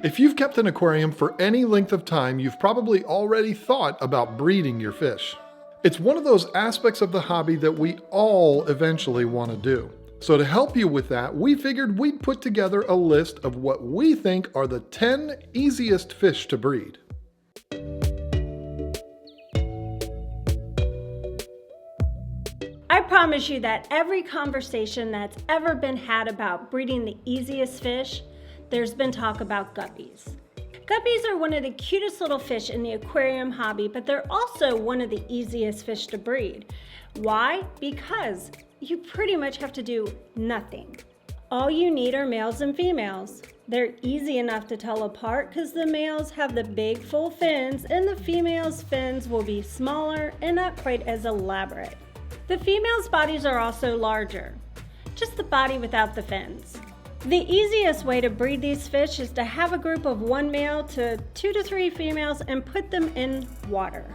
If you've kept an aquarium for any length of time, you've probably already thought about breeding your fish. It's one of those aspects of the hobby that we all eventually want to do. So to help you with that, we figured we'd put together a list of what we think are the 10 easiest fish to breed. I promise you that every conversation that's ever been had about breeding the easiest fish, there's been talk about guppies. Guppies are one of the cutest little fish in the aquarium hobby, but they're also one of the easiest fish to breed. Why? Because you pretty much have to do nothing. All you need are males and females. They're easy enough to tell apart because the males have the big full fins and the females' fins will be smaller and not quite as elaborate. The females' bodies are also larger, just the body without the fins. The easiest way to breed these fish is to have a group of 1 male to 2 to 3 females and put them in water.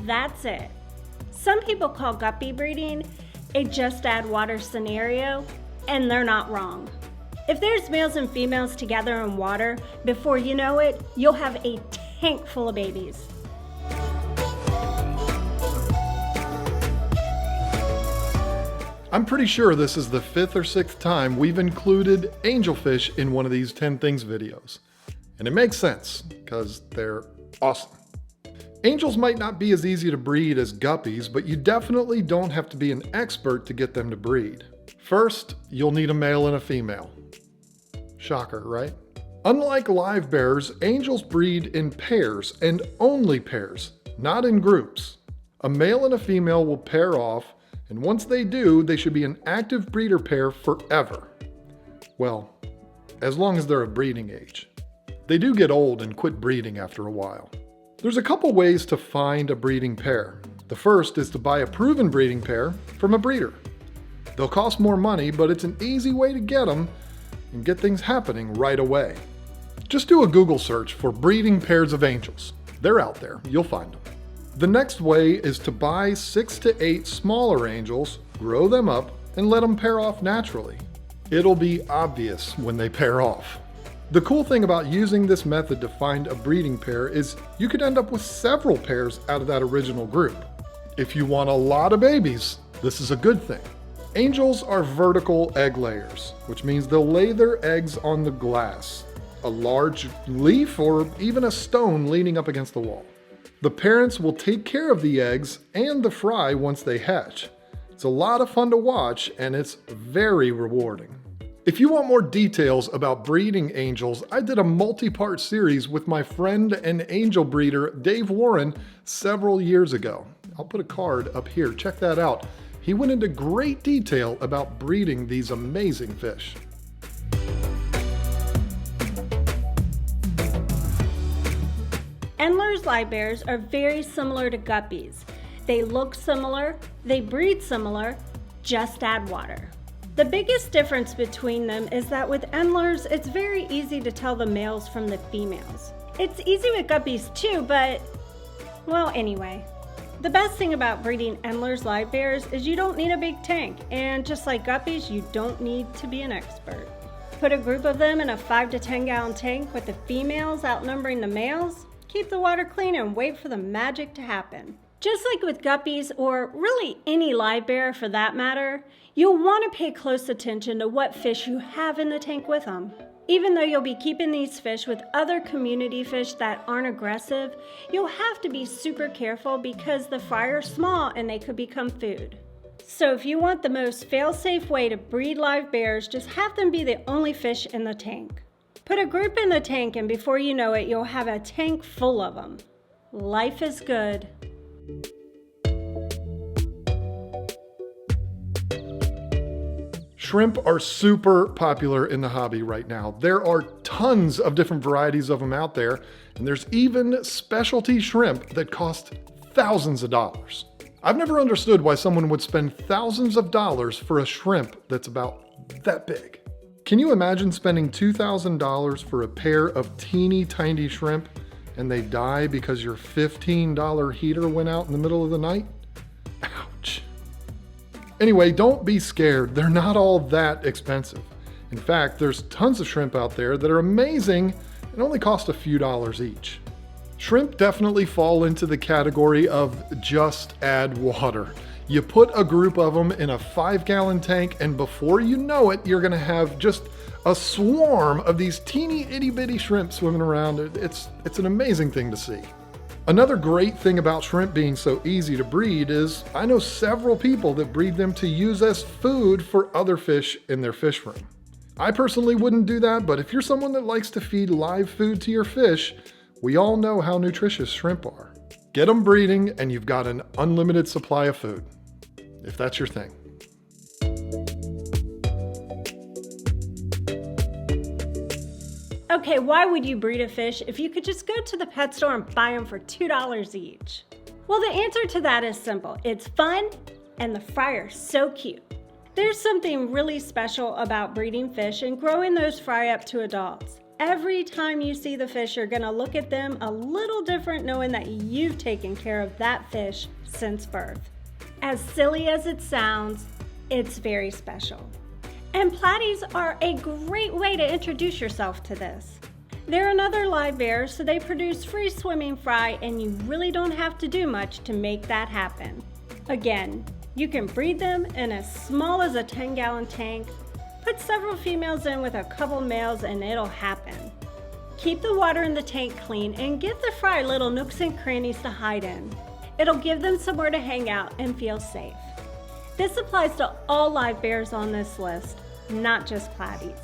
That's it. Some people call guppy breeding a just add water scenario, and they're not wrong. If there's males and females together in water, before you know it, you'll have a tank full of babies. I'm pretty sure this is the 5th or 6th time we've included angelfish in one of these 10 things videos. And it makes sense, because they're awesome. Angels might not be as easy to breed as guppies, but you definitely don't have to be an expert to get them to breed. First, you'll need a male and a female. Shocker, right? Unlike livebearers, angels breed in pairs, and only pairs, not in groups. A male and a female will pair off, and once they do, they should be an active breeder pair forever. Well, as long as they're of breeding age. They do get old and quit breeding after a while. There's a couple ways to find a breeding pair. The first is to buy a proven breeding pair from a breeder. They'll cost more money, but it's an easy way to get them and get things happening right away. Just do a Google search for breeding pairs of angels. They're out there, you'll find them. The next way is to buy 6 to 8 smaller angels, grow them up, and let them pair off naturally. It'll be obvious when they pair off. The cool thing about using this method to find a breeding pair is you could end up with several pairs out of that original group. If you want a lot of babies, this is a good thing. Angels are vertical egg layers, which means they'll lay their eggs on the glass, a large leaf, or even a stone leaning up against the wall. The parents will take care of the eggs and the fry once they hatch. It's a lot of fun to watch, and it's very rewarding. If you want more details about breeding angels, I did a multi-part series with my friend and angel breeder Dave Warren several years ago. I'll put a card up here, check that out. He went into great detail about breeding these amazing fish. Endler's livebearers are very similar to guppies. They look similar, they breed similar, just add water. The biggest difference between them is that with Endlers, it's very easy to tell the males from the females. It's easy with guppies too, but, well, anyway. The best thing about breeding Endler's livebearers is you don't need a big tank, and just like guppies, you don't need to be an expert. Put a group of them in a 5 to 10 gallon tank with the females outnumbering the males, keep the water clean, and wait for the magic to happen. Just like with guppies, or really any livebearer for that matter, you'll want to pay close attention to what fish you have in the tank with them. Even though you'll be keeping these fish with other community fish that aren't aggressive, you'll have to be super careful because the fry are small and they could become food. So if you want the most fail-safe way to breed livebearers, just have them be the only fish in the tank. Put a group in the tank, and before you know it, you'll have a tank full of them. Life is good. Shrimp are super popular in the hobby right now. There are tons of different varieties of them out there, and there's even specialty shrimp that cost thousands of dollars. I've never understood why someone would spend thousands of dollars for a shrimp that's about that big. Can you imagine spending $2,000 for a pair of teeny tiny shrimp and they die because your $15 heater went out in the middle of the night? Ouch. Anyway, don't be scared. They're not all that expensive. In fact, there's tons of shrimp out there that are amazing and only cost a few dollars each. Shrimp definitely fall into the category of just add water. You put a group of them in a 5-gallon tank, and before you know it, you're gonna have just a swarm of these teeny itty bitty shrimp swimming around. It's an amazing thing to see. Another great thing about shrimp being so easy to breed is I know several people that breed them to use as food for other fish in their fish room. I personally wouldn't do that, but if you're someone that likes to feed live food to your fish, we all know how nutritious shrimp are. Get them breeding and you've got an unlimited supply of food, if that's your thing. Okay, why would you breed a fish if you could just go to the pet store and buy them for $2 each? Well, the answer to that is simple. It's fun and the fry are so cute. There's something really special about breeding fish and growing those fry up to adults. Every time you see the fish, you're gonna look at them a little different knowing that you've taken care of that fish since birth. As silly as it sounds, it's very special. And Platies are a great way to introduce yourself to this. They're another live bearer, so they produce free swimming fry and you really don't have to do much to make that happen. Again, you can breed them in as small as a 10-gallon tank, put several females in with a couple males and it'll happen. Keep the water in the tank clean and give the fry little nooks and crannies to hide in. It'll give them somewhere to hang out and feel safe. This applies to all live bears on this list, not just Platies.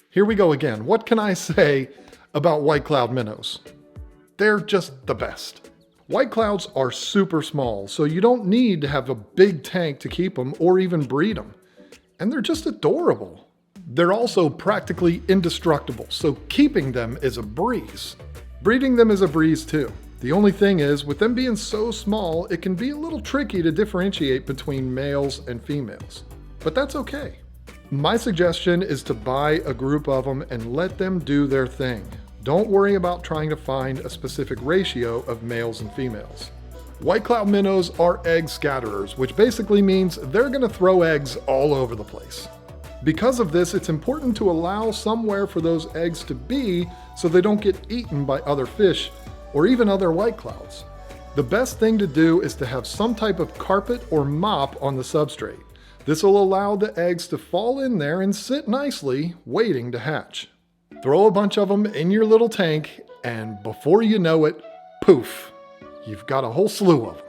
Here we go again. What can I say about white cloud minnows? They're just the best. White clouds are super small, so you don't need to have a big tank to keep them or even breed them. And they're just adorable. They're also practically indestructible, so keeping them is a breeze. Breeding them is a breeze too. The only thing is, with them being so small, it can be a little tricky to differentiate between males and females. But that's okay. My suggestion is to buy a group of them and let them do their thing. Don't worry about trying to find a specific ratio of males and females. White cloud minnows are egg scatterers, which basically means they're gonna throw eggs all over the place. Because of this, it's important to allow somewhere for those eggs to be so they don't get eaten by other fish or even other white clouds. The best thing to do is to have some type of carpet or mop on the substrate. This will allow the eggs to fall in there and sit nicely, waiting to hatch. Throw a bunch of them in your little tank, and before you know it, poof, you've got a whole slew of them.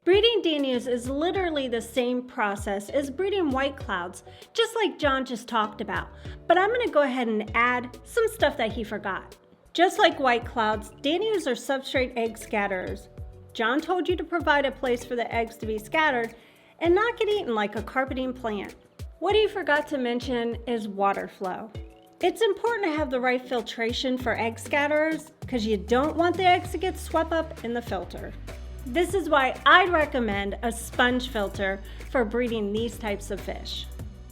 Breeding danios is literally the same process as breeding white clouds, just like John just talked about, but I'm gonna go ahead and add some stuff that he forgot. Just like white clouds, danios are substrate egg scatterers. John told you to provide a place for the eggs to be scattered and not get eaten like a carpeting plant. What he forgot to mention is water flow. It's important to have the right filtration for egg scatterers because you don't want the eggs to get swept up in the filter. This is why I'd recommend a sponge filter for breeding these types of fish.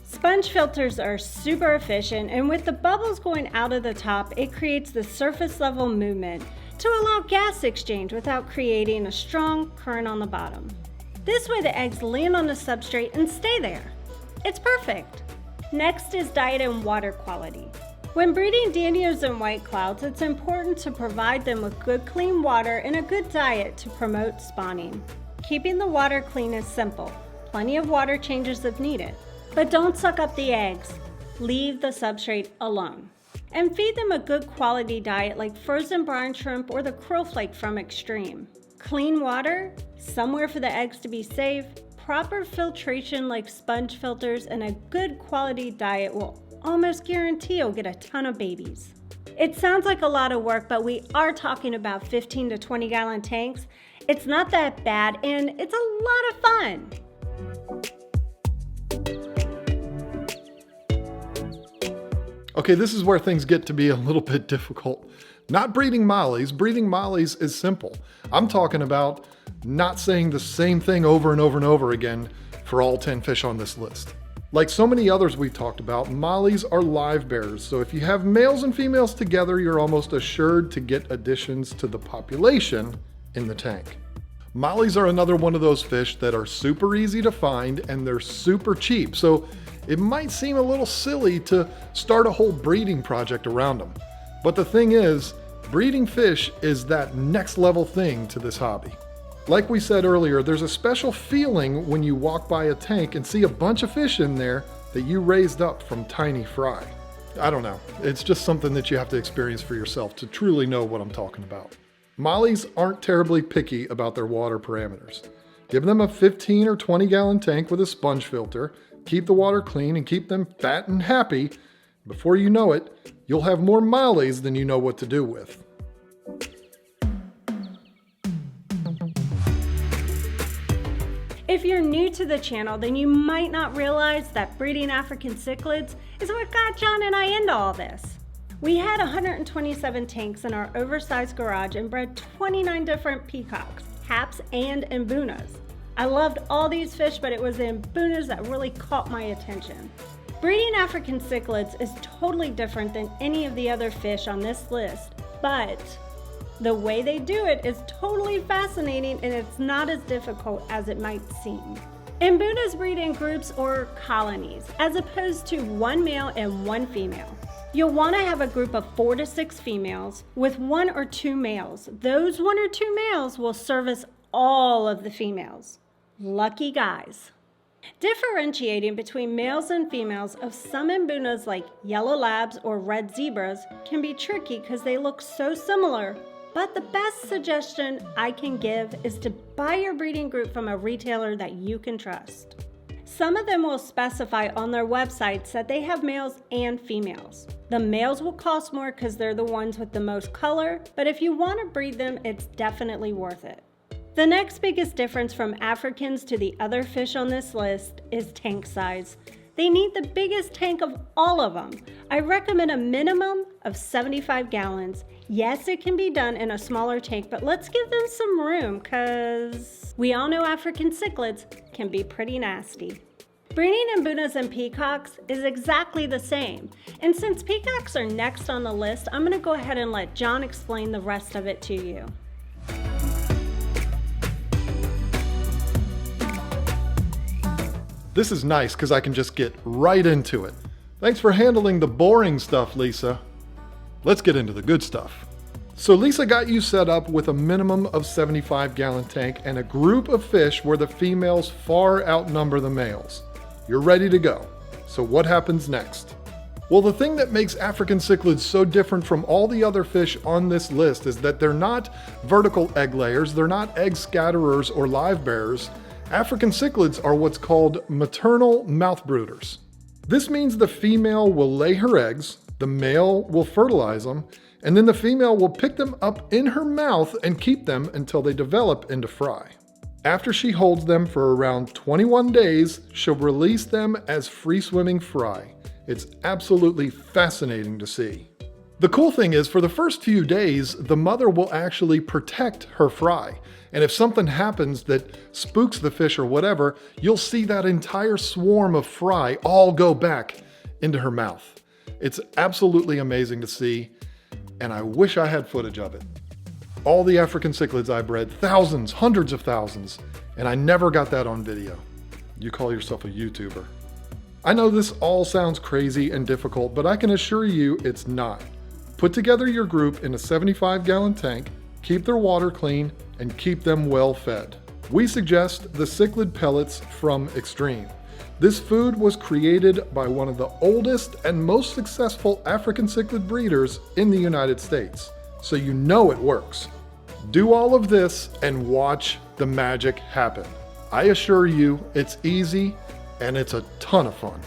Sponge filters are super efficient, and with the bubbles going out of the top, it creates the surface level movement to allow gas exchange without creating a strong current on the bottom. This way the eggs land on the substrate and stay there. It's perfect. Next is diet and water quality. When breeding danios and white clouds, it's important to provide them with good clean water and a good diet to promote spawning. Keeping the water clean is simple. Plenty of water changes if needed. But don't suck up the eggs. Leave the substrate alone. And feed them a good quality diet like frozen brine shrimp or the krill flake from Extreme. Clean water, somewhere for the eggs to be safe, proper filtration like sponge filters, and a good quality diet will almost guarantee you'll get a ton of babies. It sounds like a lot of work, but we are talking about 15 to 20 gallon tanks. It's not that bad, and it's a lot of fun. Okay, this is where things get to be a little bit difficult. Not breeding mollies. Breeding mollies is simple. I'm talking about not saying the same thing over and over and over again for all 10 fish on this list. Like so many others we've talked about, mollies are live bearers, so if you have males and females together, you're almost assured to get additions to the population in the tank. Mollies are another one of those fish that are super easy to find and they're super cheap, so it might seem a little silly to start a whole breeding project around them. But the thing is, breeding fish is that next level thing to this hobby. Like we said earlier, there's a special feeling when you walk by a tank and see a bunch of fish in there that you raised up from tiny fry. I don't know, it's just something that you have to experience for yourself to truly know what I'm talking about. Mollies aren't terribly picky about their water parameters. Give them a 15 or 20 gallon tank with a sponge filter, keep the water clean and keep them fat and happy. Before you know it, you'll have more mollies than you know what to do with. If you're new to the channel, then you might not realize that breeding African cichlids is what got John and I into all this. We had 127 tanks in our oversized garage and bred 29 different peacocks, haps, and mbunas. I loved all these fish, but it was the mbunas that really caught my attention. Breeding African cichlids is totally different than any of the other fish on this list, but the way they do it is totally fascinating and it's not as difficult as it might seem. Mbunas breed in groups or colonies, as opposed to one male and one female. You'll want to have a group of 4 to 6 females with 1 or 2 males. Those 1 or 2 males will service all of the females. Lucky guys. Differentiating between males and females of some mbunas like yellow labs or red zebras can be tricky because they look so similar. But the best suggestion I can give is to buy your breeding group from a retailer that you can trust. Some of them will specify on their websites that they have males and females. The males will cost more because they're the ones with the most color, but if you want to breed them, it's definitely worth it. The next biggest difference from Africans to the other fish on this list is tank size. They need the biggest tank of all of them. I recommend a minimum of 75 gallons. Yes, it can be done in a smaller tank, but let's give them some room because we all know African cichlids can be pretty nasty. Breeding mbunas and peacocks is exactly the same. And since peacocks are next on the list, I'm gonna go ahead and let John explain the rest of it to you. This is nice because I can just get right into it. Thanks for handling the boring stuff, Lisa. Let's get into the good stuff. So Lisa got you set up with a minimum of 75 gallon tank and a group of fish where the females far outnumber the males. You're ready to go. So what happens next? Well, the thing that makes African cichlids so different from all the other fish on this list is that they're not vertical egg layers, they're not egg scatterers or live bearers. African cichlids are what's called maternal mouthbrooders. This means the female will lay her eggs, the male will fertilize them, and then the female will pick them up in her mouth and keep them until they develop into fry. After she holds them for around 21 days, she'll release them as free-swimming fry. It's absolutely fascinating to see. The cool thing is, for the first few days, the mother will actually protect her fry. And if something happens that spooks the fish or whatever, you'll see that entire swarm of fry all go back into her mouth. It's absolutely amazing to see, and I wish I had footage of it. All the African cichlids I bred, thousands, hundreds of thousands, and I never got that on video. You call yourself a YouTuber. I know this all sounds crazy and difficult, but I can assure you it's not. Put together your group in a 75 gallon tank, keep their water clean, and keep them well fed. We suggest the cichlid pellets from Extreme. This food was created by one of the oldest and most successful African cichlid breeders in the United States, so you know it works. Do all of this and watch the magic happen. I assure you, it's easy and it's a ton of fun.